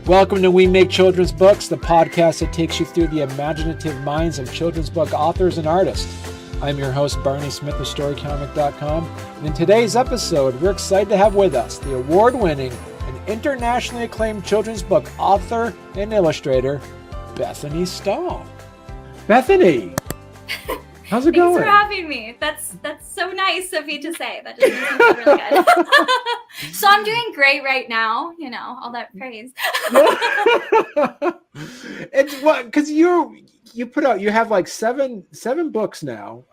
Welcome to We Make Children's Books, the podcast that takes you through the imaginative minds of children's book authors and artists. I'm your host, Barney Smith of StoryComic.com, and in today's episode, we're excited to have with us the award-winning and internationally acclaimed children's book author and illustrator, Bethany Stahl. Bethany, how's it going? Thanks for having me. That's so nice of you to say. That just makes me feel really good. So I'm doing great right now, all that praise. It's what, because you put out, you have like seven books now,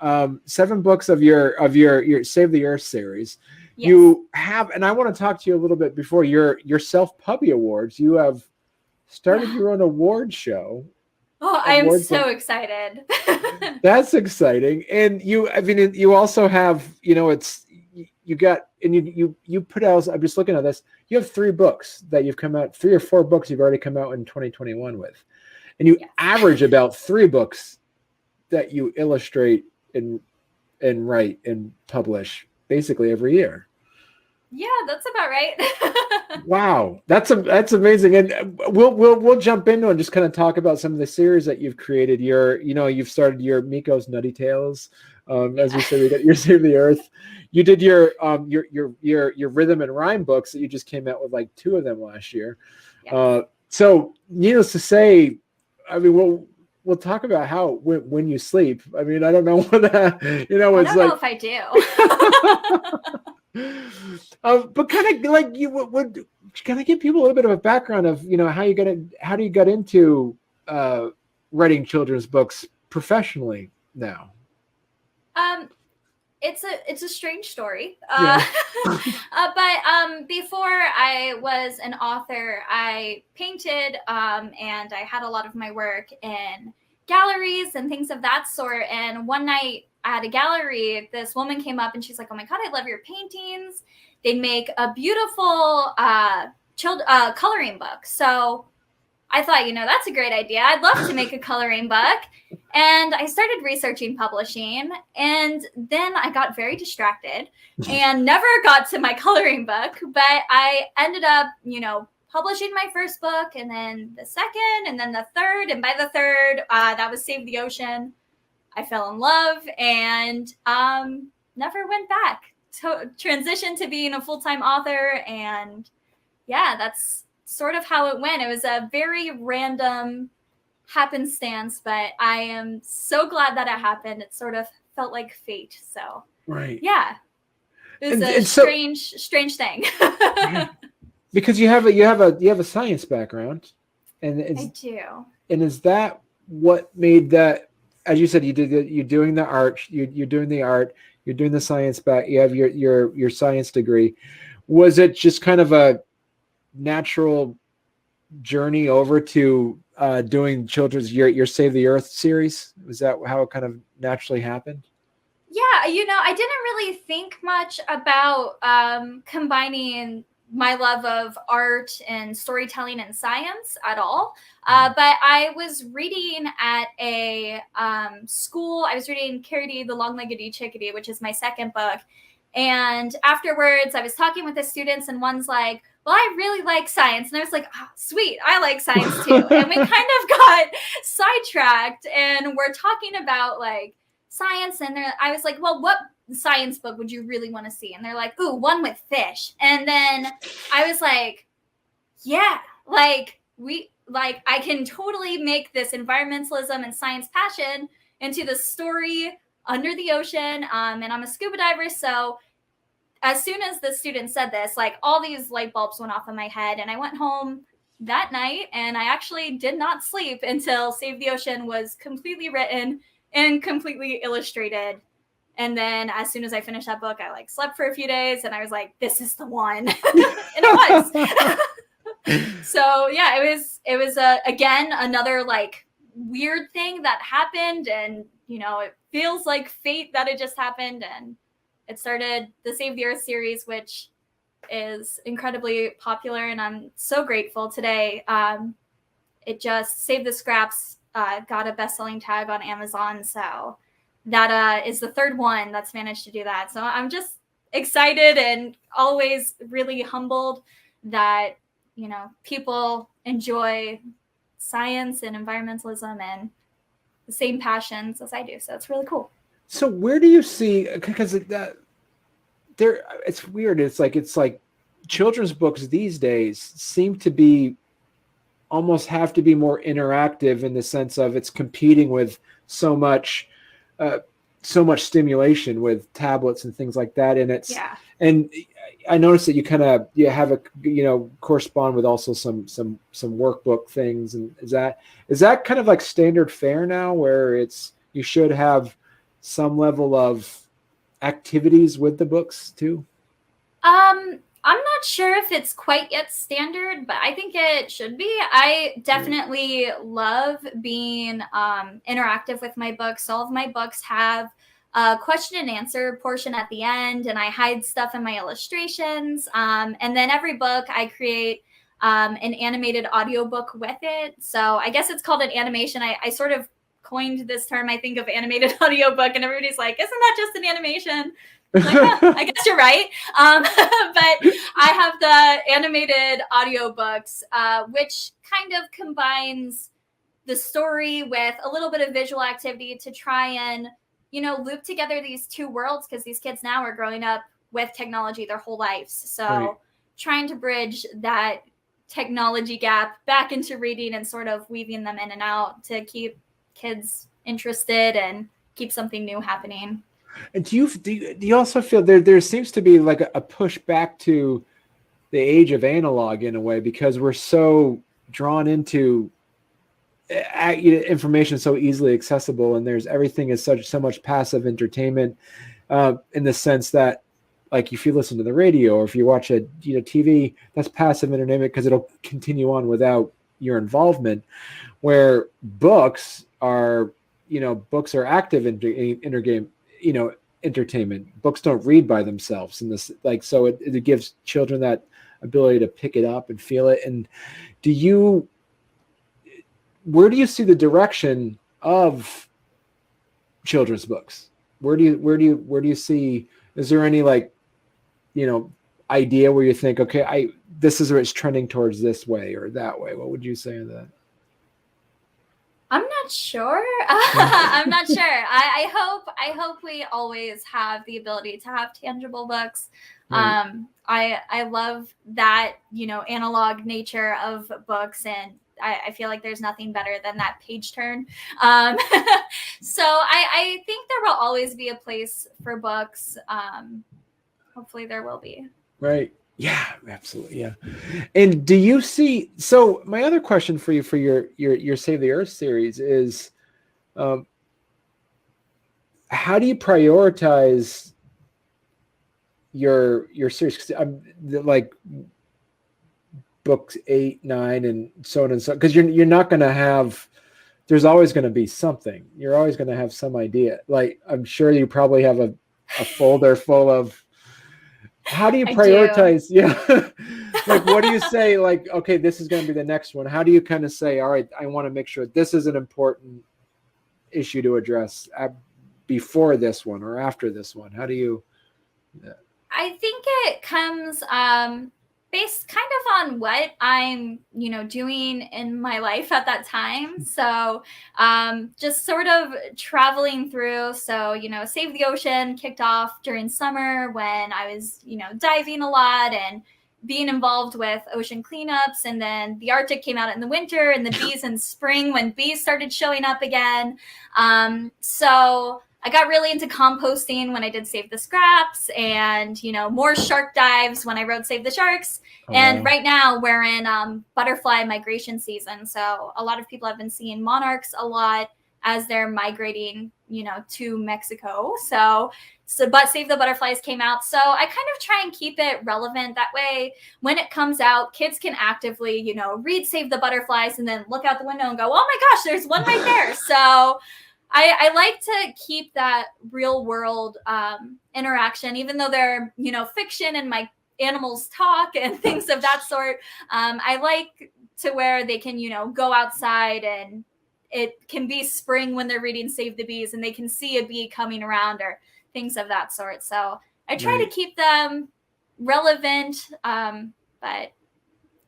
7 books of your Save the Earth series. Yes. You have, and I want to talk to you a little bit before your self-pubby awards. You have started your own award show. Oh, I'm so excited. That's exciting. And you also have, you put out, I'm just looking at this, you have 3 books that you've come out, 3 or 4 books you've already come out in 2021 with. And you average about 3 books that you illustrate and write and publish basically every year. Yeah, that's about right. Wow, that's amazing. And we'll jump into and just kind of talk about some of the series that you've created. You've started your Miko's Nutty Tales, as you said, you got your Save the Earth. You did your rhythm and rhyme books that you just came out with, like 2 of them last year. Yes. So needless to say, I mean, we'll talk about how when you sleep. I mean, I don't know what that, I don't know if I do. But kind of like you would kind of give people a little bit of a background of how you got into writing children's books professionally now. It's a strange story. Yeah. But before I was an author, I painted and I had a lot of my work in galleries and things of that sort. And one night at a gallery, this woman came up and she's like, "Oh my God, I love your paintings. They make a beautiful coloring book." So I thought, that's a great idea. I'd love to make a coloring book. And I started researching publishing. And then I got very distracted and never got to my coloring book. But I ended up, publishing my first book, and then the second, and then the third. And by the third, that was Save the Ocean. I fell in love and never went back. Transitioned to being a full-time author. And yeah, that's sort of how it went. It was a very random happenstance, but I am so glad that it happened. It sort of felt like fate. So right. Yeah. It was strange thing. Because you have a science background, and I do. And is that what made that, as you said, you're doing the art, you're doing the art, you're doing the science you have your science degree. Was it just kind of a natural journey over to doing children's your Save the Earth series? Was that how it kind of naturally happened? Yeah, I didn't really think much about combining my love of art and storytelling and science at all. But I was reading at a school. I was reading Carrie D, the Long-Legged Chickadee, which is my second book. And afterwards, I was talking with the students, and one's like, "Well, I really like science." And I was like, "Oh, sweet, I like science too." And we kind of got sidetracked, and we're talking about like science. And I was like, "Well, what science book would you really want to see?" And they're like, "Ooh, one with fish." And then I was like, "Yeah, I can totally make this environmentalism and science passion into the story under the ocean." And I'm a scuba diver, so as soon as the student said this, like all these light bulbs went off in my head, and I went home that night and I actually did not sleep until Save the Ocean was completely written and completely illustrated. And then as soon as I finished that book, I slept for a few days, and I was like, "This is the one." And it was. So yeah, it was again, another weird thing that happened, and it feels like fate that it just happened. And it started the Save the Earth series, which is incredibly popular, and I'm so grateful today. It just Save the Scraps got a best-selling tag on Amazon, so that is the third one that's managed to do that. So I'm just excited and always really humbled that people enjoy science and environmentalism and the same passions as I do. So it's really cool. So where do you see, because there, it's weird. It's like children's books these days seem to be almost have to be more interactive in the sense of it's competing with so much stimulation with tablets and things like that. And and I noticed that you have a, correspond with also some workbook things. And is that kind of like standard fare now, where you should have some level of activities with the books too? I'm not sure if it's quite yet standard, but I think it should be. I definitely love being interactive with my books. All of my books have a question and answer portion at the end, and I hide stuff in my illustrations. And then every book I create an animated audiobook with it. So I guess it's called an animation. I sort of coined this term, I think, of animated audiobook, and everybody's like, isn't that just an animation? Like, I guess you're right. But I have the animated audiobooks, which kind of combines the story with a little bit of visual activity to try and, loop together these two worlds, because these kids now are growing up with technology their whole lives. So trying to bridge that technology gap back into reading and sort of weaving them in and out to keep kids interested and keep something new happening. And do you also feel there seems to be like a push back to the age of analog in a way, because we're so drawn into information so easily accessible, and everything is so much passive entertainment, in the sense that, like, if you listen to the radio or if you watch a TV, that's passive entertainment because it'll continue on without your involvement, where books are active entertainment. Books don't read by themselves, and this, like, so it gives children that ability to pick it up and feel it. And where do you see the direction of children's books? Where do you see, is there any idea where you think, okay, this is where it's trending towards this way or that way? What would you say to that? I'm not sure. I'm not sure. I hope we always have the ability to have tangible books. Right. I love that, analog nature of books, and I feel like there's nothing better than that page turn. So I think there will always be a place for books. Hopefully there will be. Right. Yeah, absolutely. Yeah. And do you see, so my other question for you for your Save the Earth series is, how do you prioritize your series? 'Cause I'm like books 8, 9, and so on and so, because you're not going to have, there's always going to be something. You're always going to have some idea. Like, I'm sure you probably have a folder full of. How do you prioritize? Yeah. Like, what do you say? Like, okay, this is going to be the next one. How do you kind of say, all right, I want to make sure this is an important issue to address before this one or after this one? How do you? Yeah. I think it comes based kind of on what I'm, doing in my life at that time. So just sort of traveling through. So, Save the Ocean kicked off during summer when I was, diving a lot and being involved with ocean cleanups. And then the Arctic came out in the winter, and the bees in spring when bees started showing up again. So I got really into composting when I did Save the Scraps, and, more shark dives when I wrote Save the Sharks. Oh, and right now we're in butterfly migration season. So a lot of people have been seeing monarchs a lot as they're migrating, to Mexico. But Save the Butterflies came out. So I kind of try and keep it relevant. That way, when it comes out, kids can actively, read Save the Butterflies and then look out the window and go, oh my gosh, there's one right there. So I like to keep that real world interaction, even though they're, fiction and my animals talk and things of that sort. I like to where they can, go outside and it can be spring when they're reading Save the Bees and they can see a bee coming around or things of that sort. So I try to keep them relevant, but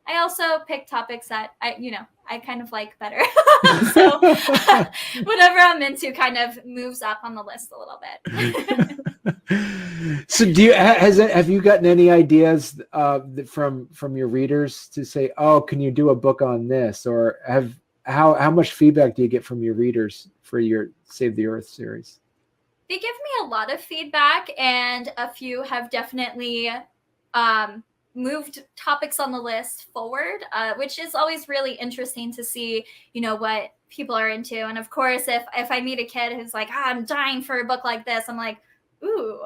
I also pick topics that I kind of like better. So whatever I'm into kind of moves up on the list a little bit. So have you gotten any ideas from your readers to say, oh, can you do a book on this? Or how much feedback do you get from your readers for your Save the Earth series? They give me a lot of feedback, and a few have definitely moved topics on the list forward, which is always really interesting to see, what people are into. And of course, if I meet a kid who's like, I'm dying for a book like this, I'm like, ooh,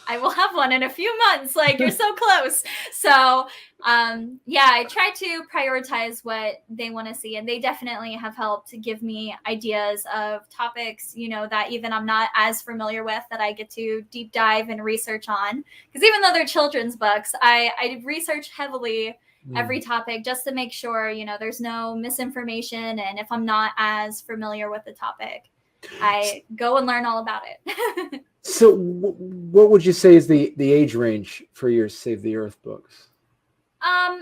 I will have one in a few months. Like, you're so close. So, I try to prioritize what they want to see. And they definitely have helped to give me ideas of topics, that even I'm not as familiar with, that I get to deep dive and research on. Because even though they're children's books, I research heavily every topic just to make sure, there's no misinformation. And if I'm not as familiar with the topic, I go and learn all about it. So what would you say is the age range for your Save the Earth books?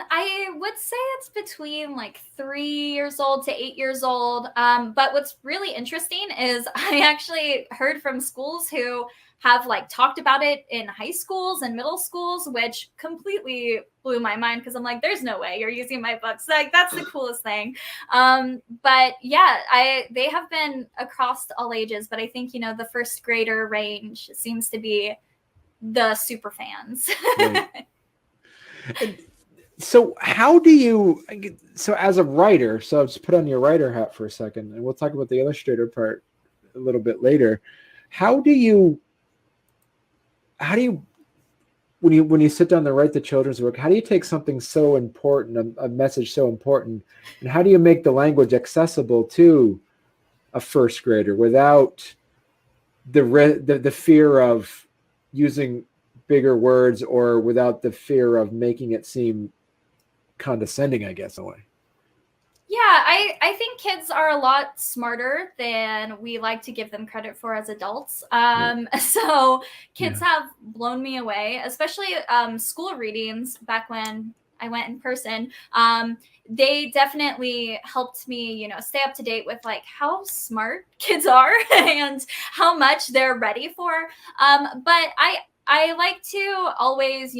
I would say it's between like 3 years old to 8 years old. But what's really interesting is I actually heard from schools who have like talked about it in high schools and middle schools, which completely blew my mind, because I'm like, there's no way you're using my books. Like, that's the coolest thing. But yeah, they have been across all ages, but I think, the first grader range seems to be the super fans. Right. So how do you, so as a writer, so I'll just put on your writer hat for a second, and we'll talk about the illustrator part a little bit later. How do you when you sit down to write the children's book, how do you take something so important, a message so important, and how do you make the language accessible to a first grader without the fear of using bigger words, or without the fear of making it seem condescending, I guess, in a way? Yeah, I think kids are a lot smarter than we like to give them credit for as adults. So kids have blown me away, especially school readings back when I went in person. They definitely helped me, stay up to date with like how smart kids are and how much they're ready for. But I like to always,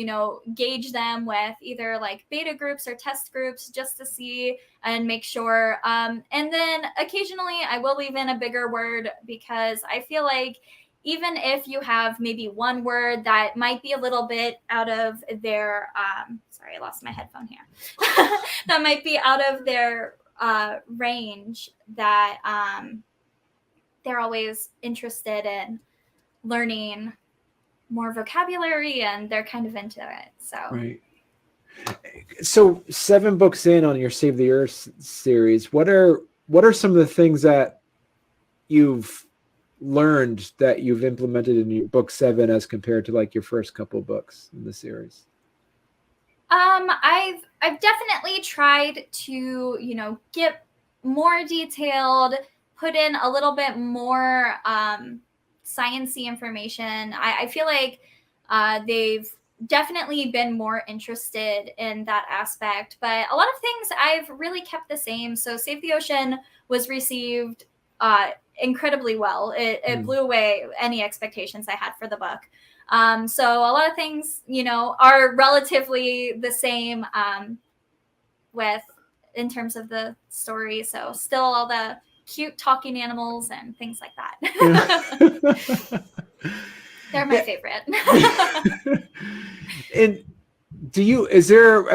gauge them with either like beta groups or test groups, just to see and make sure. And then occasionally I will leave in a bigger word, because I feel like even if you have maybe one word that might be a little bit out of their, sorry, I lost my headphone here, that might be out of their range, that they're always interested in learning more vocabulary, and they're kind of into it. So Right. So 7 books in on your Save the Earth series, what are some of the things that you've learned that you've implemented in your book 7 as compared to like your first couple books in the series? I've definitely tried to, get more detailed, put in a little bit more sciencey information. I feel like they've definitely been more interested in that aspect, but a lot of things I've really kept the same. So Save the Ocean was received incredibly well. It blew away any expectations I had for the book. So a lot of things, are relatively the same with in terms of the story. So still all the cute talking animals and things like that. They're my favorite. And is there,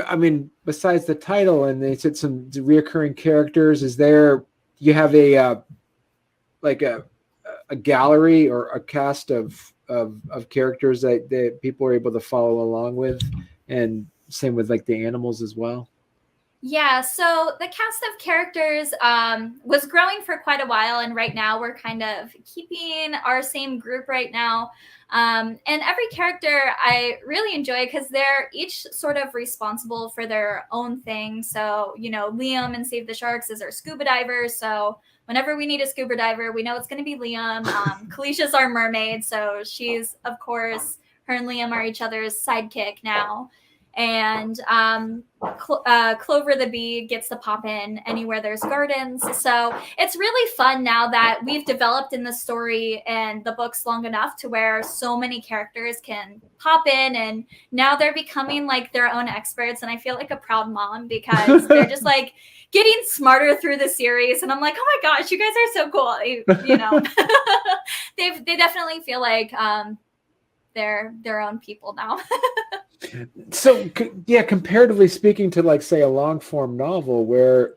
I mean, besides the title, and they said some reoccurring characters, you have a like a gallery or a cast of characters that people are able to follow along with, and same with like the animals as well? Yeah, so the cast of characters was growing for quite a while, and right now we're kind of keeping our same group right now. And every character I really enjoy, because they're each sort of responsible for their own thing. So, Liam in Save the Sharks is our scuba diver. So whenever we need a scuba diver, we know it's going to be Liam. Kalisha's our mermaid. So she's, of course, her and Liam are each other's sidekick now. and Clover the bee gets to pop in anywhere there's gardens. So it's really fun now that we've developed in the story and the books long enough to where so many characters can pop in, and now they're becoming like their own experts. And I feel like a proud mom because they're just like getting smarter through the series, and I'm like, oh my gosh, you guys are so cool. You know, they definitely feel like they're their own people now. So yeah, comparatively speaking to like say a long form novel where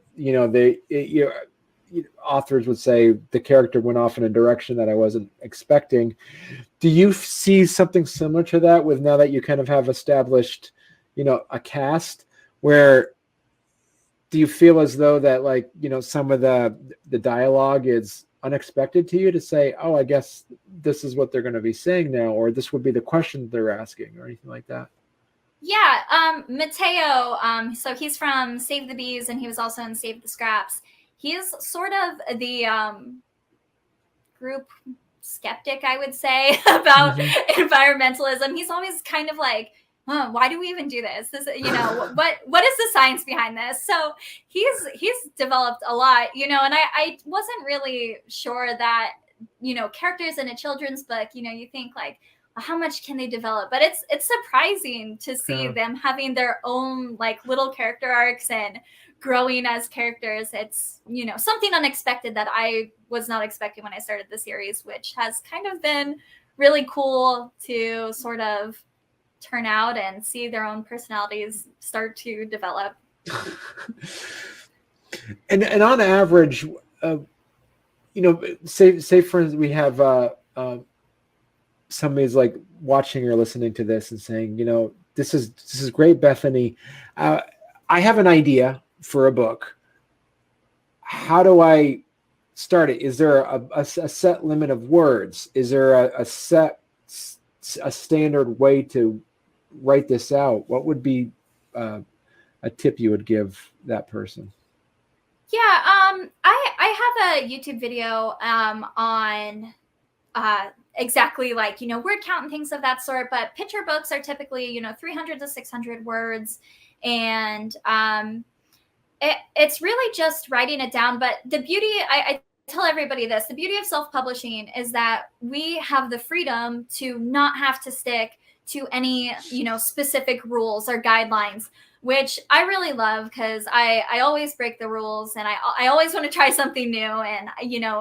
authors would say the character went off in a direction that I wasn't expecting. Do you see something similar to that with now that you kind of have established, a cast where do you feel as though that like, some of the dialogue is unexpected to you to say, oh, I guess this is what they're going to be saying now, or this would be the question they're asking or anything like that? Yeah, Mateo, so he's from Save the Bees, and he was also in Save the Scraps. He is sort of the group skeptic, I would say, about environmentalism. He's always kind of like, oh, why do we even do this? This, what is the science behind this? So he's developed a lot, and I wasn't really sure that, characters in a children's book, you think like, how much can they develop? But it's surprising to see them having their own like little character arcs and growing as characters. It's, something unexpected that I was not expecting when I started the series, which has kind of been really cool to sort of turn out and see their own personalities start to develop. And on average, say for instance, we have somebody's like watching or listening to this and saying, this is great, Bethany. I have an idea for a book. How do I start it? Is there a set limit of words? Is there a standard way to write this out? What would be a tip you would give that person? Yeah, I have a YouTube video on exactly like, word count and things of that sort, but picture books are typically, 300 to 600 words. And it's really just writing it down. But the beauty, I tell everybody this, the beauty of self-publishing is that we have the freedom to not have to stick to any, specific rules or guidelines, which I really love because I always break the rules, and I always want to try something new. And,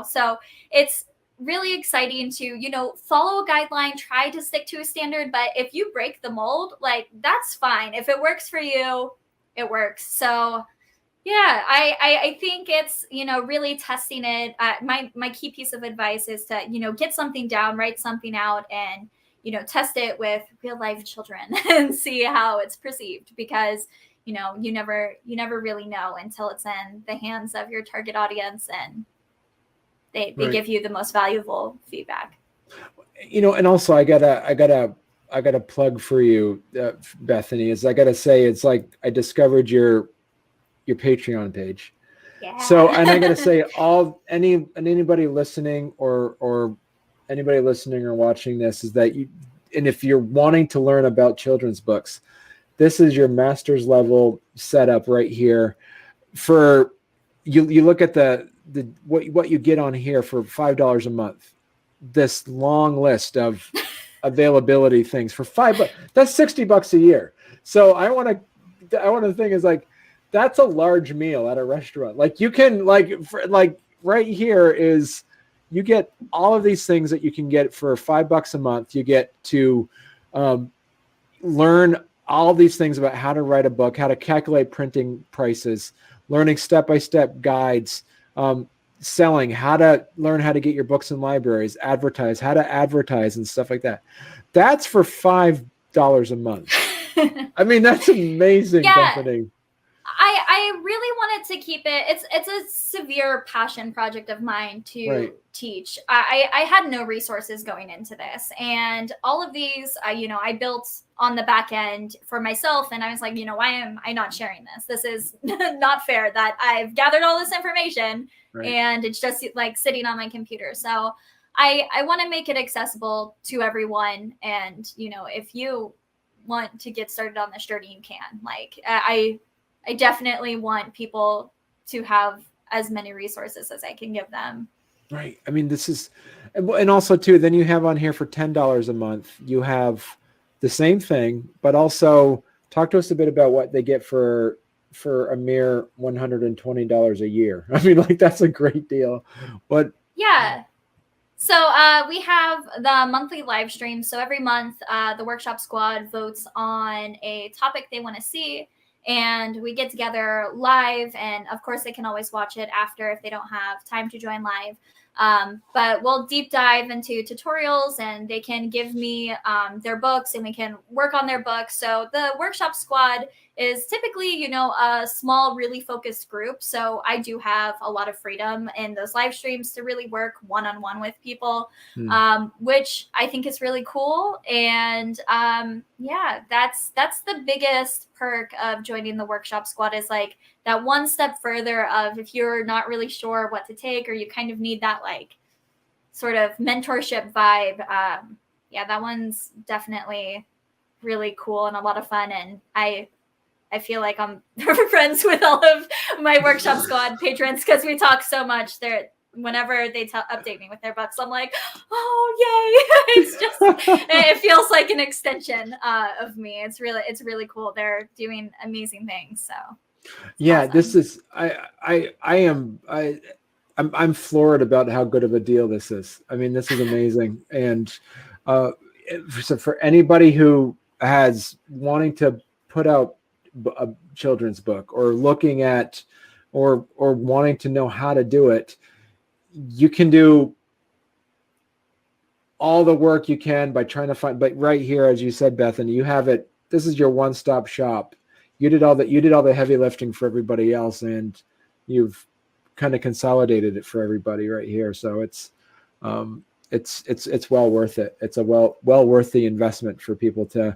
so it's really exciting to, follow a guideline, try to stick to a standard. But if you break the mold, like, that's fine. If it works for you, it works. So yeah, I think it's, really testing it. My key piece of advice is to, get something down, write something out, and, test it with real life children and see how it's perceived, because, you never really know until it's in the hands of your target audience and they Right. give you the most valuable feedback. And also I gotta plug for you, Bethany, is I gotta say, it's like I discovered your Patreon page. Yeah. So, and I gotta say, anybody listening or anybody listening or watching this is that and if you're wanting to learn about children's books, this is your master's level setup right here. For you look at the what you get on here for $5 a month, this long list of availability things for $5. That's $60 a year. So I want to think is like, that's a large meal at a restaurant. Like you can like right here is you get all of these things that you can get for $5 a month. You get to learn all these things about how to write a book, how to calculate printing prices, learning step-by-step guides, selling, how to learn how to get your books in libraries, advertise, how to advertise and stuff like that. That's for $5 a month. I mean, that's amazing, Yeah. Bethany. I really wanted to keep it. It's a severe passion project of mine to teach. I had no resources going into this, and all of these, I built on the back end for myself, and I was like, why am I not sharing this? This is not fair that I've gathered all this information and it's just like sitting on my computer. So I want to make it accessible to everyone, and if you want to get started on this journey, you can. Like, I definitely want people to have as many resources as I can give them. Right. I mean, this is, and also too, then you have on here for $10 a month, you have the same thing, but also talk to us a bit about what they get for a mere $120 a year. I mean, like, that's a great deal. But yeah. So we have the monthly live stream. So every month, the workshop squad votes on a topic they want to see, and we get together live. And of course, they can always watch it after if they don't have time to join live. But we'll deep dive into tutorials, and they can give me their books, and we can work on their books. So the workshop squad is typically, a small, really focused group. So I do have a lot of freedom in those live streams to really work one-on-one with people, which I think is really cool. And that's the biggest perk of joining the workshop squad, is like that one step further of, if you're not really sure what to take, or you kind of need that like sort of mentorship vibe. That one's definitely really cool and a lot of fun. And I feel like I'm friends with all of my workshop squad patrons, because we talk so much. Whenever they update me with their books, I'm like, oh, yay. It's just, it feels like an extension of me. It's really cool. They're doing amazing things. So yeah, awesome. This is, I'm floored about how good of a deal this is. I mean, this is amazing. And so for anybody who has wanting to put out a children's book, or looking at, or wanting to know how to do it, you can do all the work you can by trying to find, but right here, as you said, Bethany, you have it. This is your one-stop shop. You did all the heavy lifting for everybody else, and you've kind of consolidated it for everybody right here. So it's well worth it. It's a well worth the investment for people to,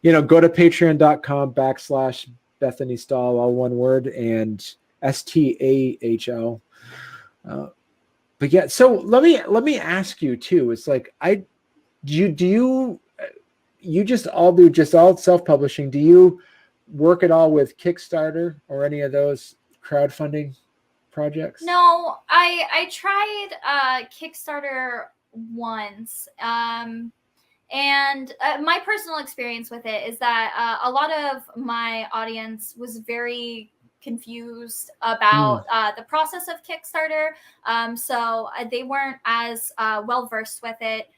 go to patreon.com/Bethany Stahl, all one word, and STAHL. But yeah, so let me ask you too. It's like, you just all self-publishing? Do you work at all with Kickstarter or any of those crowdfunding projects? No, I tried Kickstarter once. And my personal experience with it is that a lot of my audience was very confused about the process of Kickstarter. So they weren't as well versed with it.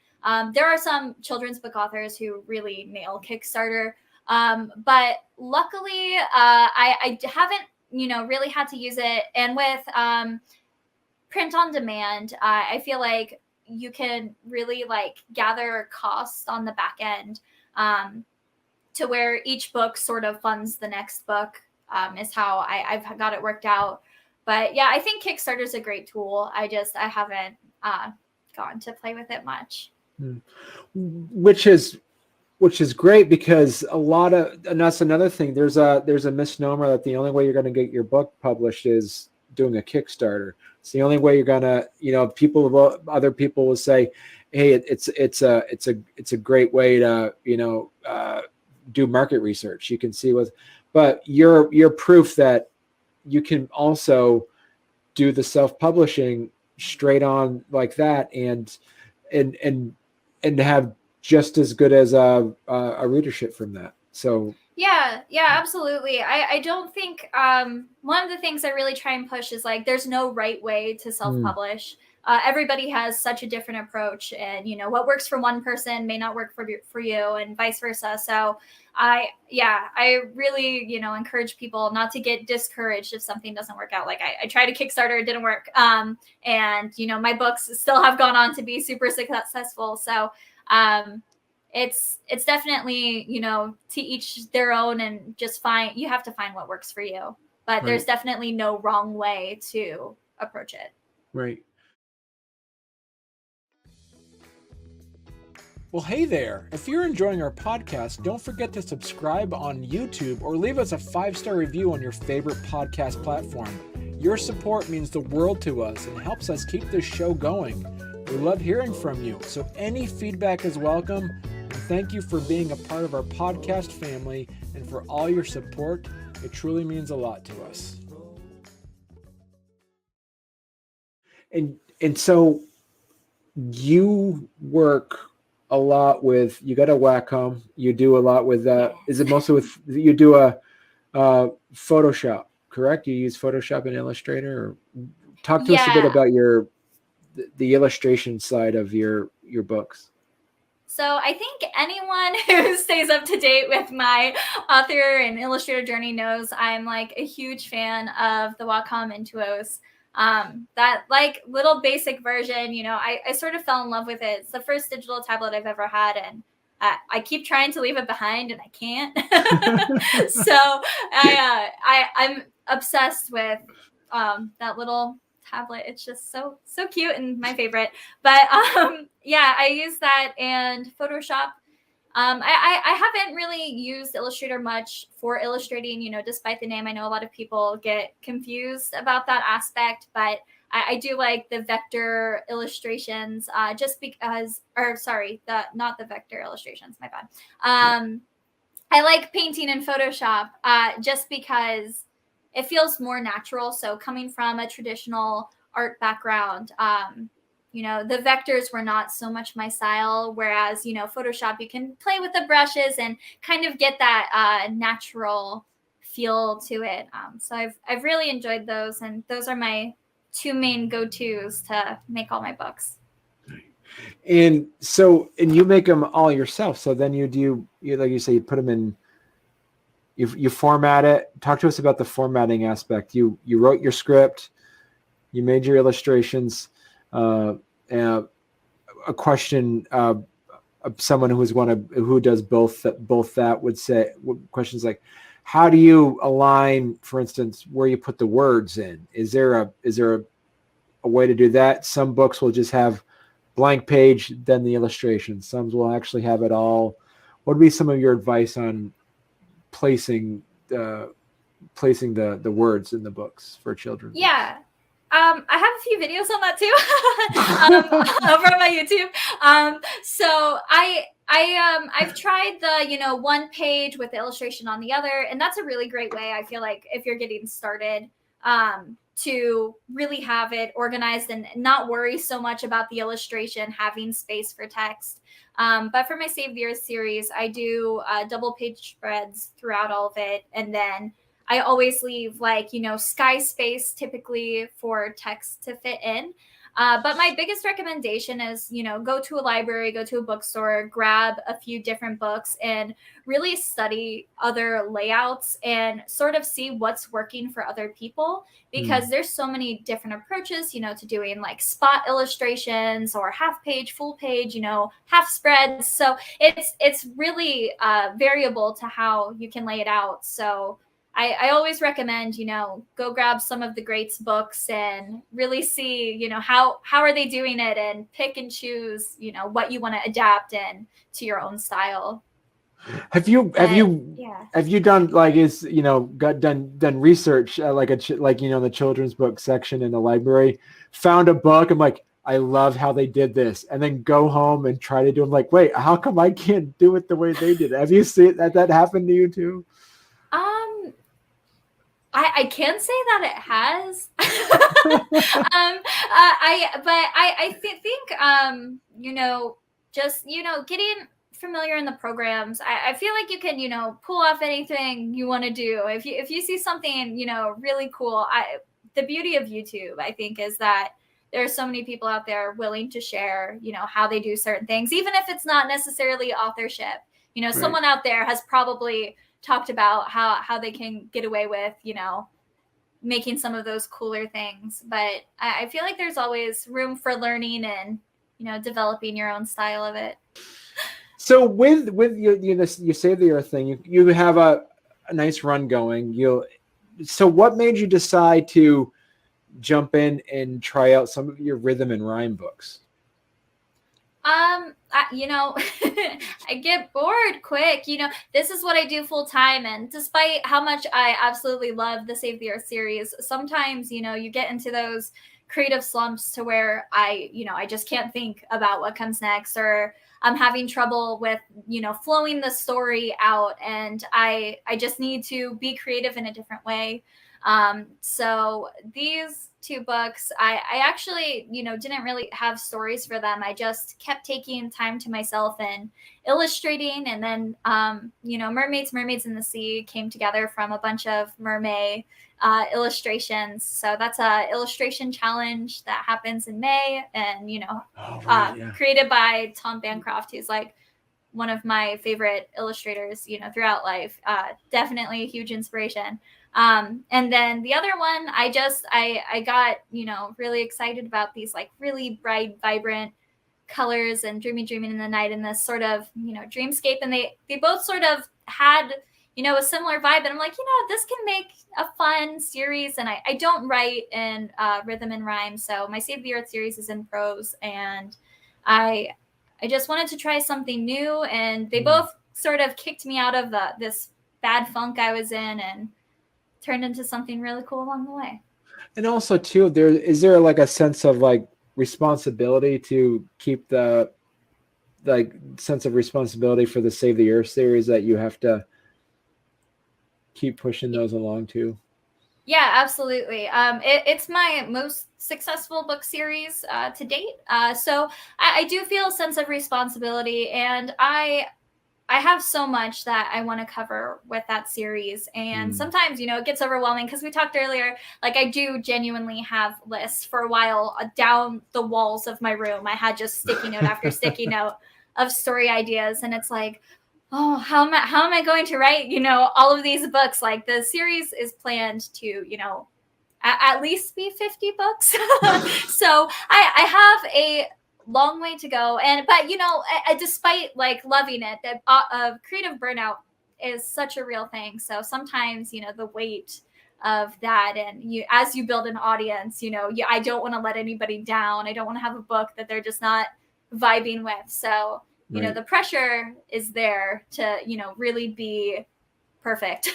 There are some children's book authors who really nail Kickstarter. But luckily, I haven't, really had to use it. And with print on demand, I feel like you can really like gather costs on the back end, to where each book sort of funds the next book, is how I've got it worked out. But yeah, I think Kickstarter is a great tool. I haven't gotten to play with it much. Which is great, because and that's another thing. There's a misnomer that the only way you're going to get your book published is doing a Kickstarter. It's the only way you're going to, other people will say, hey, it's a great way to, do market research. You can see but you're proof that you can also do the self-publishing straight on like that, and have just as good as a readership from that. So yeah, absolutely. I don't think one of the things I really try and push is like, there's no right way to self-publish. Everybody has such a different approach, and what works for one person may not work for you, and vice versa. So I really encourage people not to get discouraged if something doesn't work out. Like I tried a Kickstarter, it didn't work, and my books still have gone on to be super successful. So it's definitely to each their own, and you have to find what works for you. But right. There's definitely no wrong way to approach it. Right. Well, hey there. If you're enjoying our podcast, don't forget to subscribe on YouTube or leave us a 5-star review on your favorite podcast platform. Your support means the world to us and helps us keep this show going. We love hearing from you, so any feedback is welcome. And thank you for being a part of our podcast family and for all your support. It truly means a lot to us. And so you work a lot with, you got a Wacom, you do a lot with is it mostly with, you do a Photoshop, correct? You use Photoshop and Illustrator? Or talk to us a bit about the illustration side of your books. So I think anyone who stays up to date with my author and illustrator journey knows I'm like a huge fan of the Wacom Intuos. That like little basic version, you know, I sort of fell in love with it. It's the first digital tablet I've ever had, and I keep trying to leave it behind and I can't. So I'm obsessed with that little tablet. It's just so cute and my favorite. But yeah, I use that and Photoshop. I haven't really used Illustrator much for illustrating, you know, despite the name. I know a lot of people get confused about that aspect, but I do like the vector illustrations just because, or sorry, not the vector illustrations, my bad. I like painting in Photoshop just because it feels more natural. So coming from a traditional art background, you know, the vectors were not so much my style, whereas, you know, Photoshop, you can play with the brushes and kind of get that natural feel to it. So I've really enjoyed those, and those are my two main go-tos to make all my books. And so, and you make them all yourself. So then you like you say, you put them in, you format it. Talk to us about the formatting aspect. You wrote your script, you made your illustrations. A question of someone who does both that would say questions like, how do you align, for instance, where you put the words in? Is there a way to do that? Some books will just have blank page, then the illustration. Some will actually have it all. What would be some of your advice on placing the words in the books for children? Yeah. I have a few videos on that too over on my YouTube. So I've tried the, you know, one page with the illustration on the other, and that's a really great way. I feel like if you're getting started, to really have it organized and not worry so much about the illustration having space for text. But for my Save the Earth series, I do double page spreads throughout all of it, and then I always leave like, you know, sky space typically for text to fit in. But my biggest recommendation is, you know, go to a library, go to a bookstore, grab a few different books and really study other layouts and sort of see what's working for other people, because there's so many different approaches, you know, to doing like spot illustrations or half page, full page, you know, half spreads. So it's really variable to how you can lay it out. So I always recommend, you know, go grab some of the greats books and really see, you know, how are they doing it, and pick and choose, you know, what you want to adapt in to your own style. Have you done like, is, you know, done research like you know, the children's book section in the library, found a book and like, I love how they did this, and then go home and try to do them, like, wait, how come I can't do it the way they did it? Have you seen that happen to you too? I can say that it has. I think you know, just, you know, getting familiar in the programs, I feel like you can, you know, pull off anything you want to do. If you see something, you know, really cool, the beauty of YouTube, I think, is that there are so many people out there willing to share, you know, how they do certain things, even if it's not necessarily authorship. You know, someone out there has probably talked about how they can get away with, you know, making some of those cooler things. But I feel like there's always room for learning and, you know, developing your own style of it. So with you Save the Earth thing, you have a nice run going. So what made you decide to jump in and try out some of your rhythm and rhyme books? You know, I get bored quick. You know, this is what I do full time. And despite how much I absolutely love the Save the Earth series, sometimes, you know, you get into those creative slumps to where I just can't think about what comes next, or I'm having trouble with, flowing the story out, and I just need to be creative in a different way. So these two books, I actually, didn't really have stories for them. I just kept taking time to myself and illustrating. And then, Mermaids in the Sea came together from a bunch of mermaid illustrations. So that's a illustration challenge that happens in May, and created by Tom Bancroft, who's like one of my favorite illustrators, throughout life. Definitely a huge inspiration. And then the other one, I got, really excited about these like really bright, vibrant colors and dreaming in the night in this sort of, dreamscape. And they both sort of had, a similar vibe. And I'm like, this can make a fun series. And I don't write in rhythm and rhyme. So my Save the Earth series is in prose. And I just wanted to try something new. And they both sort of kicked me out of this bad funk I was in, and turned into something really cool along the way. And also too, is there like a sense of like responsibility to keep the like sense of responsibility for the Save the Earth series, that you have to keep pushing those along too? Yeah, absolutely. It's my most successful book series to date. So I do feel a sense of responsibility, and I have so much that I want to cover with that series. And sometimes, it gets overwhelming, because we talked earlier, like I do genuinely have lists. For a while, down the walls of my room, I had just sticky note after sticky note of story ideas. And it's like, oh, how am I going to write, all of these books? Like the series is planned to, at least be 50 books. So I have a long way to go. But despite like loving it, that creative burnout is such a real thing. So sometimes, the weight of that, and as you build an audience, I don't want to let anybody down. I don't want to have a book that they're just not vibing with. So, Right. The pressure is there to, really be perfect.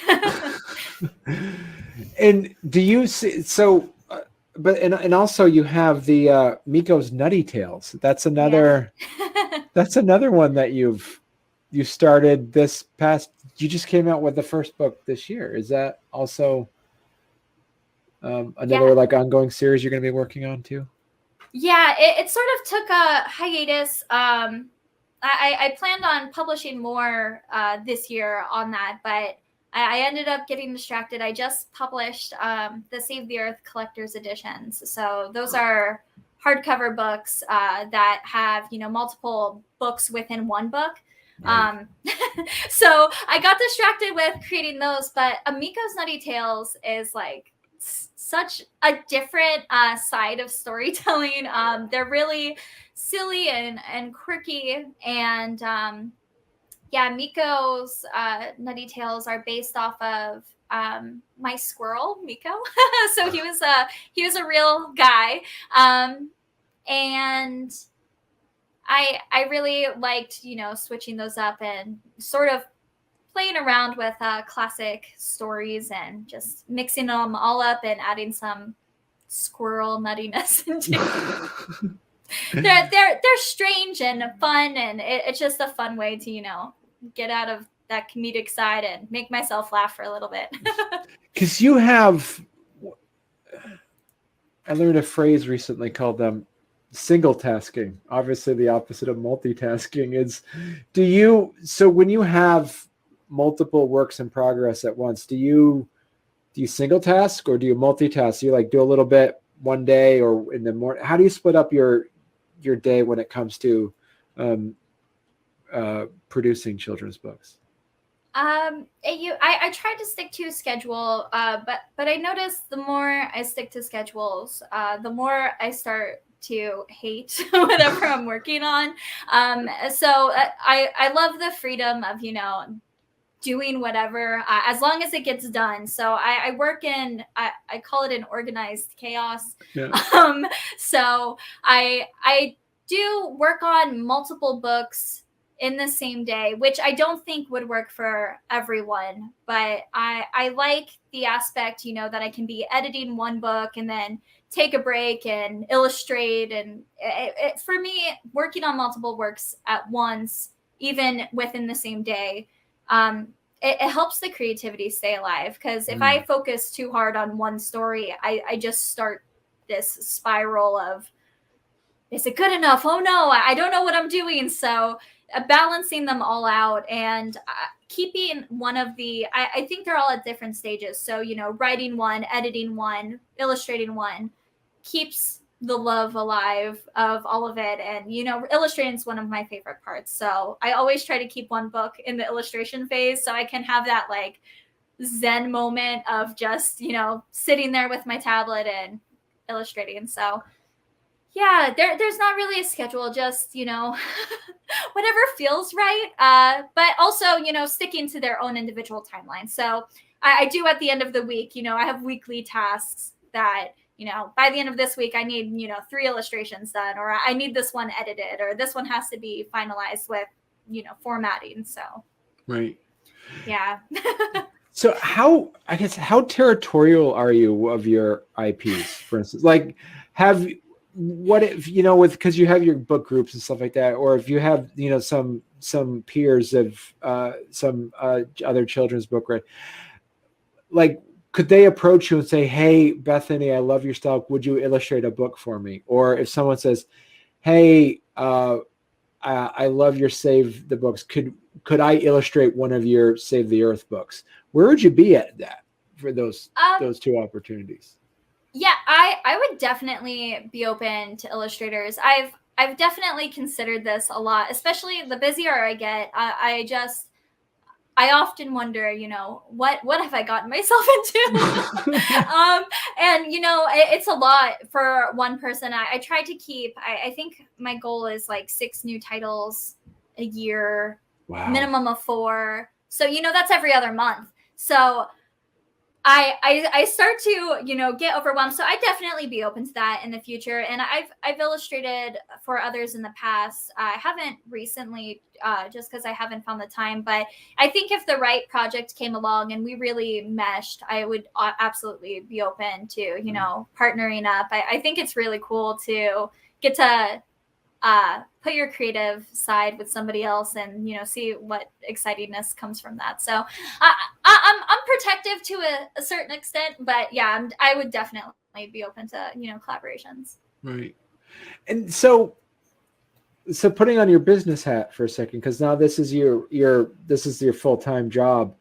And do you see, so but and also you have the Miko's Nutty Tales. That's another that's another one that you started this past, you just came out with the first book this year. Is that also another like ongoing series you're going to be working on too? Yeah, it sort of took a hiatus. I planned on publishing more this year on that, but I ended up getting distracted. I just published the Save the Earth collector's editions. So those are hardcover books that have, multiple books within one book. Right. So I got distracted with creating those, but Miko's Nutty Tales is like such a different side of storytelling. They're really silly and quirky, and Miko's Nutty Tales are based off of my squirrel Miko. So he was a real guy, and I really liked switching those up and sort of playing around with classic stories and just mixing them all up and adding some squirrel nuttiness into it. They're strange and fun, and it's just a fun way to get out of that comedic side and make myself laugh for a little bit. Because I learned a phrase recently called single tasking. Obviously the opposite of multitasking is, so when you have multiple works in progress at once, do you single task or do you multitask? Do you like do a little bit one day or in the morning? How do you split up your day when it comes to producing children's books? I tried to stick to a schedule, but I noticed the more I stick to schedules, the more I start to hate whatever I'm working on. So I love the freedom of doing whatever as long as it gets done. So I work in I call it an organized chaos. Yeah. So I do work on multiple books in the same day, which I don't think would work for everyone, but I like the aspect that I can be editing one book and then take a break and illustrate. And for me, working on multiple works at once, even within the same day, it helps the creativity stay alive. Because if I focus too hard on one story, I just start this spiral of, is it good enough? Oh no, I don't know what I'm doing. So balancing them all out and keeping one of the, I think they're all at different stages. So, writing one, editing one, illustrating one keeps the love alive of all of it. And, illustrating is one of my favorite parts. So I always try to keep one book in the illustration phase so I can have that like Zen moment of just, sitting there with my tablet and illustrating. So yeah, there's not really a schedule, just, whatever feels right. But also, sticking to their own individual timeline. So I do at the end of the week, I have weekly tasks that, by the end of this week, I need, 3 illustrations done, or I need this one edited, or this one has to be finalized with, formatting. So, right. Yeah. So how territorial are you of your IPs, for instance? Like, what if, because you have your book groups and stuff like that, or if you have, some peers of some other children's book, right? Like, could they approach you and say, "Hey, Bethany, I love your style. Would you illustrate a book for me?" Or if someone says, "Hey, I love your Save the Books. Could I illustrate one of your Save the Earth books?" Where would you be at that for those 2 opportunities? Yeah, I would definitely be open to illustrators. I've definitely considered this a lot, especially the busier I get. I often wonder, what have I gotten myself into? And it's a lot for one person. I try to keep. I think my goal is like 6 new titles a year, Wow. Minimum of 4. So that's every other month. So I start to get overwhelmed. So I'd definitely be open to that in the future. And I've illustrated for others in the past. I haven't recently, just because I haven't found the time. But I think if the right project came along and we really meshed, I would absolutely be open to partnering up. I think it's really cool to get to put your creative side with somebody else and see what excitingness comes from that. So I'm protective to a certain extent, but yeah, I would definitely be open to collaborations. Right. And so putting on your business hat for a second, because now this is your full-time job.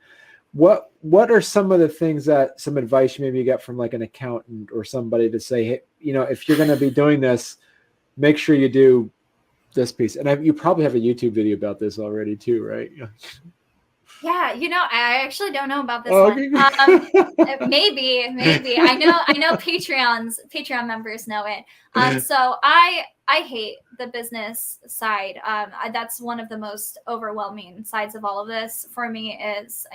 What are some of the things some advice maybe you got from like an accountant or somebody to say, hey, if you're going to be doing this, make sure you do this piece. And you probably have a YouTube video about this already too, right? Yeah, I actually don't know about this one. Maybe. I know Patreon members know it. So I hate the business side. That's one of the most overwhelming sides of all of this for me is,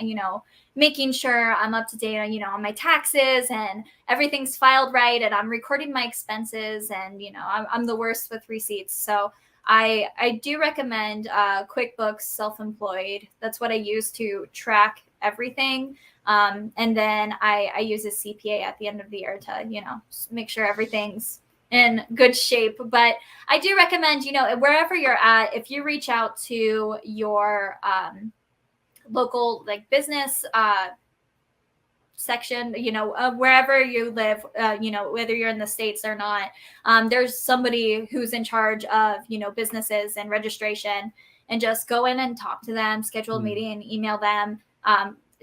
making sure I'm up to date on my taxes and everything's filed right, and I'm recording my expenses, and I'm the worst with receipts. So I do recommend QuickBooks Self-Employed. That's what I use to track everything. And then I use a CPA at the end of the year to, make sure everything's in good shape. But I do recommend, wherever you're at, if you reach out to your local like business section, wherever you live, whether you're in the States or not, there's somebody who's in charge of, businesses and registration, and just go in and talk to them, schedule a meeting, email them.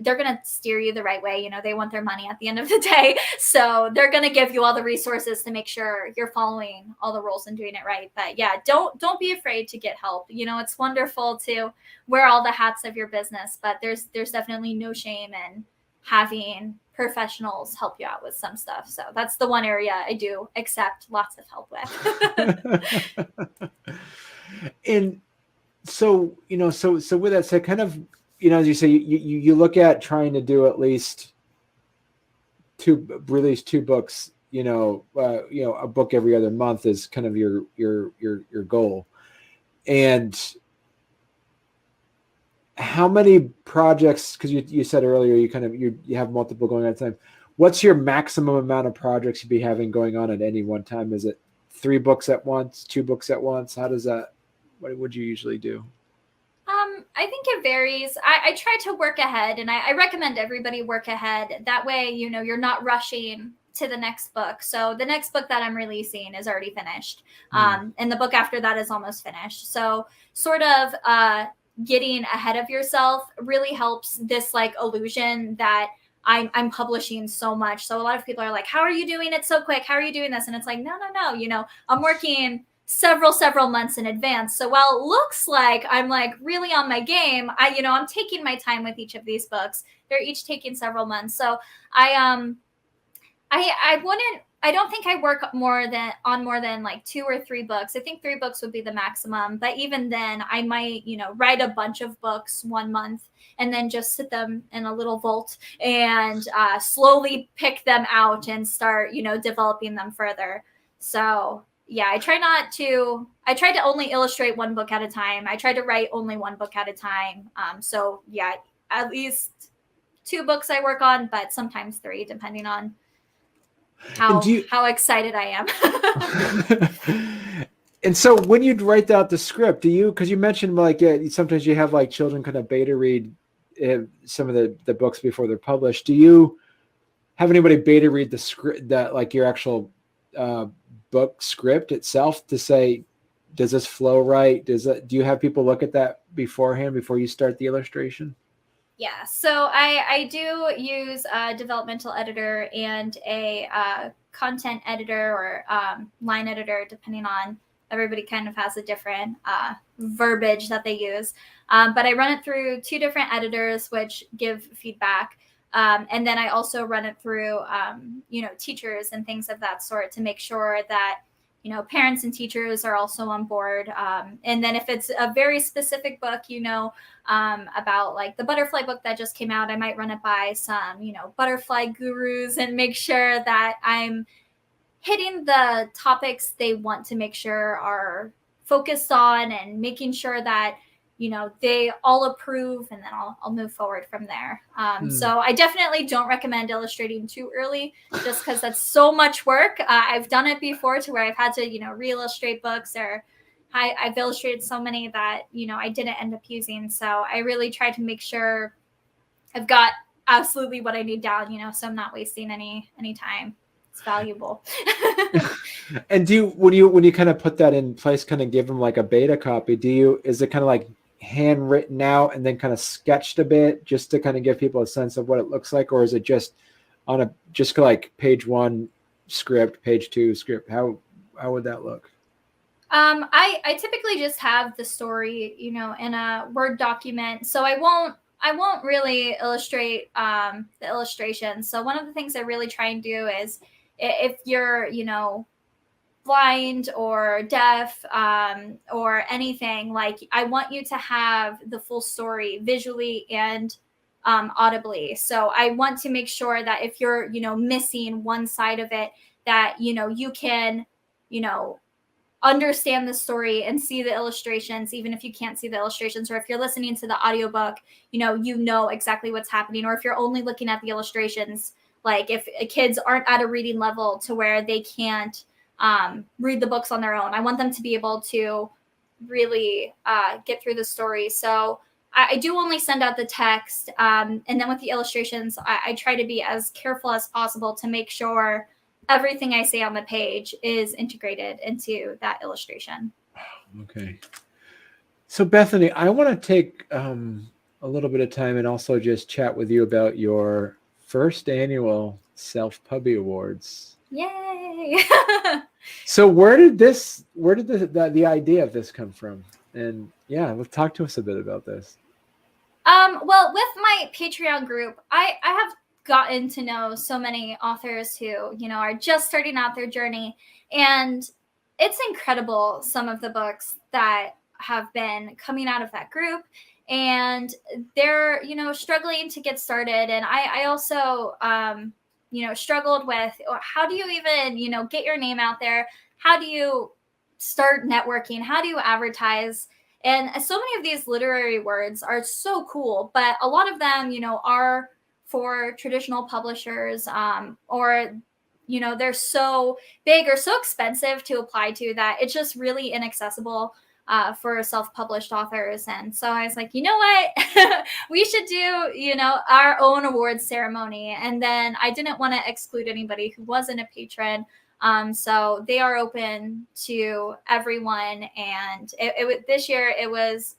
They're going to steer you the right way. They want their money at the end of the day. So they're going to give you all the resources to make sure you're following all the rules and doing it right. But yeah, don't be afraid to get help. It's wonderful to wear all the hats of your business, but there's definitely no shame in having professionals help you out with some stuff. So that's the one area I do accept lots of help with. And so, so with that said, kind of, as you say, you look at trying to do at least release 2 books, a book every other month is kind of your goal. And how many projects, because you said earlier you have multiple going at a time, what's your maximum amount of projects you'd be having going on at any one time? Is it 3 books at once, 2 books at once? How does that, what would you usually do? I think it varies. I try to work ahead, and I recommend everybody work ahead. That way, you're not rushing to the next book. So the next book that I'm releasing is already finished. And the book after that is almost finished. So sort of getting ahead of yourself really helps this like illusion that I'm publishing so much. So a lot of people are like, how are you doing it so quick? How are you doing this? And it's like, no, I'm working several months in advance. So while it looks like I'm like really on my game, I'm taking my time with each of these books. They're each taking several months. So I don't think I work more than like 2 or 3 books. I think 3 books would be the maximum. But even then I might, write a bunch of books one month and then just sit them in a little vault and slowly pick them out and start, developing them further. So yeah, I try to only illustrate 1 book at a time. I try to write only 1 book at a time. So yeah, at least 2 books I work on, but sometimes 3, depending on how excited I am. And so when you'd write out the script, because you mentioned like sometimes you have like children kind of beta read some of the books before they're published. Do you have anybody beta read the script, that like your actual book script itself, to say, does this flow right? Do you have people look at that beforehand before you start the illustration? Yeah, so I do use a developmental editor and a content editor or line editor, depending on, everybody kind of has a different verbiage that they use. But I run it through 2 different editors, which give feedback. And then I also run it through, teachers and things of that sort to make sure that, parents and teachers are also on board. And then if it's a very specific book, about like the butterfly book that just came out, I might run it by some, butterfly gurus and make sure that I'm hitting the topics they want to make sure are focused on, and making sure that they all approve, and then I'll move forward from there. So I definitely don't recommend illustrating too early, just because that's so much work. I've done it before to where I've had to re-illustrate books, or I've illustrated so many that I didn't end up using. So I really try to make sure I've got absolutely what I need down, so I'm not wasting any time. It's valuable. And when you kind of put that in place, kind of give them like a beta copy, is it kind of like handwritten out and then kind of sketched a bit just to kind of give people a sense of what it looks like? Or is it just just like page 1 script, page 2 script? How would that look? I typically just have the story, in a Word document. So I won't really illustrate the illustration. So one of the things I really try and do is, if you're, blind or deaf, or anything, like I want you to have the full story visually and audibly. So I want to make sure that if you're, missing one side of it, that, you can, understand the story and see the illustrations, even if you can't see the illustrations, or if you're listening to the audiobook, you know exactly what's happening. Or if you're only looking at the illustrations, like if kids aren't at a reading level to where they can't read the books on their own, I want them to be able to really get through the story. So I do only send out the text, and then with the illustrations, I try to be as careful as possible to make sure everything I say on the page is integrated into that illustration. Okay. So Bethany, I want to take a little bit of time and also just chat with you about your first annual Self-Pubby Awards. Yay! So where did the idea of this come from? And yeah, talk to us a bit about this. Well, with my Patreon group, I have gotten to know so many authors who, are just starting out their journey. And it's incredible, some of the books that have been coming out of that group. And they're, struggling to get started. And I also, struggled with, how do you even, get your name out there? How do you start networking? How do you advertise? And so many of these literary words are so cool, but a lot of them, are for traditional publishers, or they're so big or so expensive to apply to that it's just really inaccessible for self-published authors. And so I was like, you know what, we should do, our own awards ceremony. And then I didn't want to exclude anybody who wasn't a patron. So they are open to everyone. And this year it was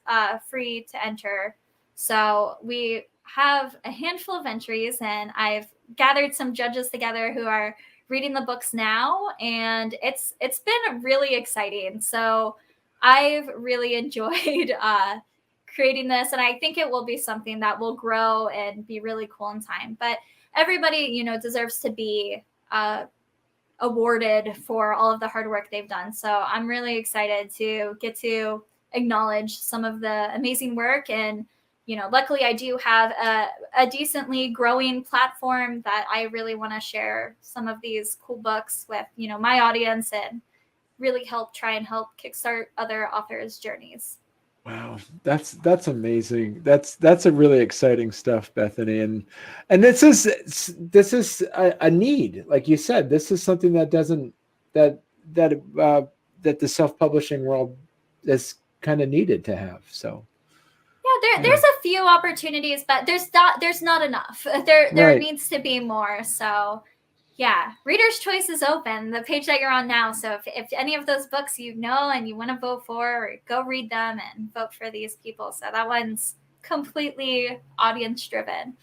free to enter. So we have a handful of entries, and I've gathered some judges together who are reading the books now, and it's been really exciting. So I've really enjoyed creating this, and I think it will be something that will grow and be really cool in time. But everybody, deserves to be awarded for all of the hard work they've done. So I'm really excited to get to acknowledge some of the amazing work. And luckily I do have a decently growing platform that I really want to share some of these cool books with, my audience, and really try and help kickstart other authors' journeys. Wow, that's amazing. That's a really exciting stuff, Bethany. And this is a need, like you said. This is something that the self-publishing world is kind of needed to have. So there's a few opportunities, but there's not enough. There right. needs to be more. So yeah, Reader's Choice is open, the page that you're on now. So if any of those books and you want to vote for, go read them and vote for these people. So that one's completely audience driven.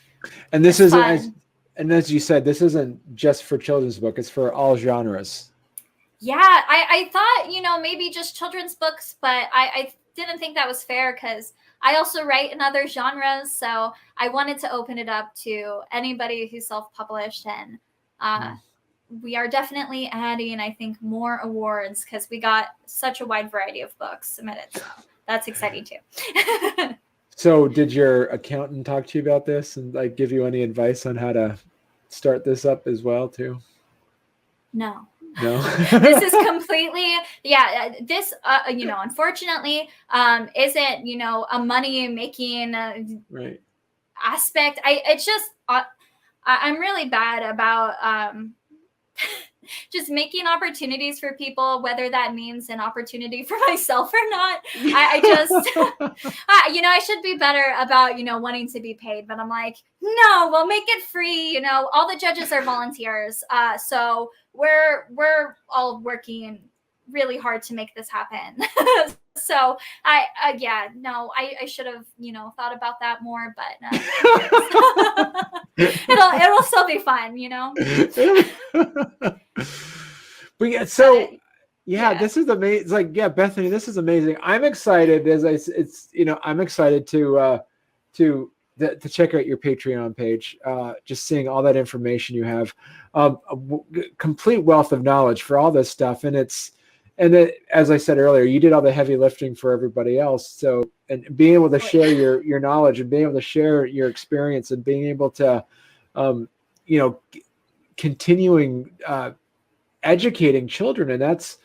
And this isn't, and as you said, this isn't just for children's book, it's for all genres. Yeah, I thought, maybe just children's books, but I didn't think that was fair because I also write in other genres. So I wanted to open it up to anybody who's self-published. And we are definitely adding, I think, more awards because we got such a wide variety of books submitted. So that's exciting too. So did your accountant talk to you about this and give you any advice on how to start this up as well too? No. This is completely, this, unfortunately, isn't, a money making right. aspect. It's just, I'm really bad about just making opportunities for people, whether that means an opportunity for myself or not. I just, I should be better about, wanting to be paid, but I'm like, no, we'll make it free. All the judges are volunteers. So we're all working really hard to make this happen. So I should have, thought about that more, but it'll still be fun, But this is amazing. It's like, Bethany, this is amazing. I'm excited I'm excited to check out your Patreon page. Just seeing all that information you have, a complete wealth of knowledge for all this stuff. And as I said earlier, you did all the heavy lifting for everybody else. So, and being able to share your knowledge and being able to share your experience and being able to, continuing educating children, and that's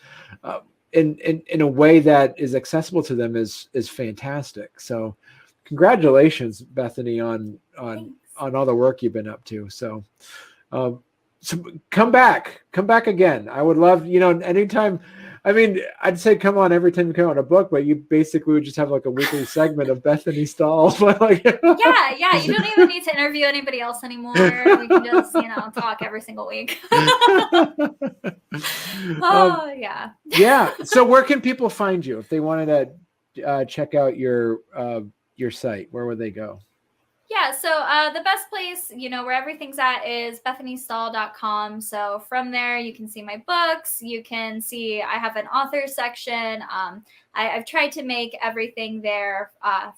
in a way that is accessible to them is fantastic. So, congratulations, Bethany, on all the work you've been up to. So, so come back again. I would love, anytime. I mean, I'd say come on every time you come on a book, but you basically would just have a weekly segment of Bethany Stahl. Yeah, you don't even need to interview anybody else anymore. We can just, talk every single week. Yeah. So where can people find you if they wanted to check out your site? Where would they go? Yeah, so the best place, where everything's at is BethanyStahl.com. So from there, you can see my books. You can see I have an author section. I've tried to make everything there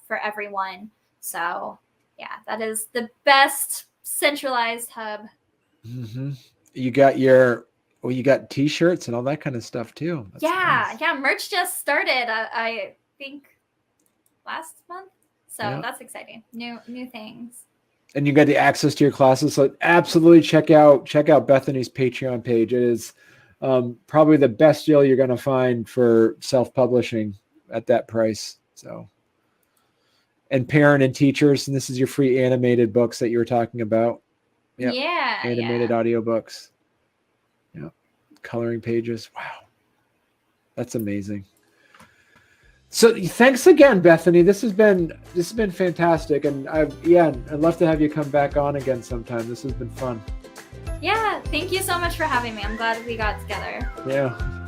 for everyone. So yeah, that is the best centralized hub. Mm-hmm. You got T-shirts and all that kind of stuff too. That's nice. Yeah. Merch just started. I think last month. So that's exciting. New things. And you got the access to your classes. So absolutely check out Bethany's Patreon page. It is probably the best deal you're going to find for self-publishing at that price. So, and parent and teachers. And this is your free animated books that you were talking about. Yep. Yeah. Animated audiobooks. Yeah. Coloring pages. Wow. That's amazing. So thanks again, Bethany. This has been fantastic. And I'd love to have you come back on again sometime. This has been fun. Yeah. Thank you so much for having me. I'm glad we got together. Yeah.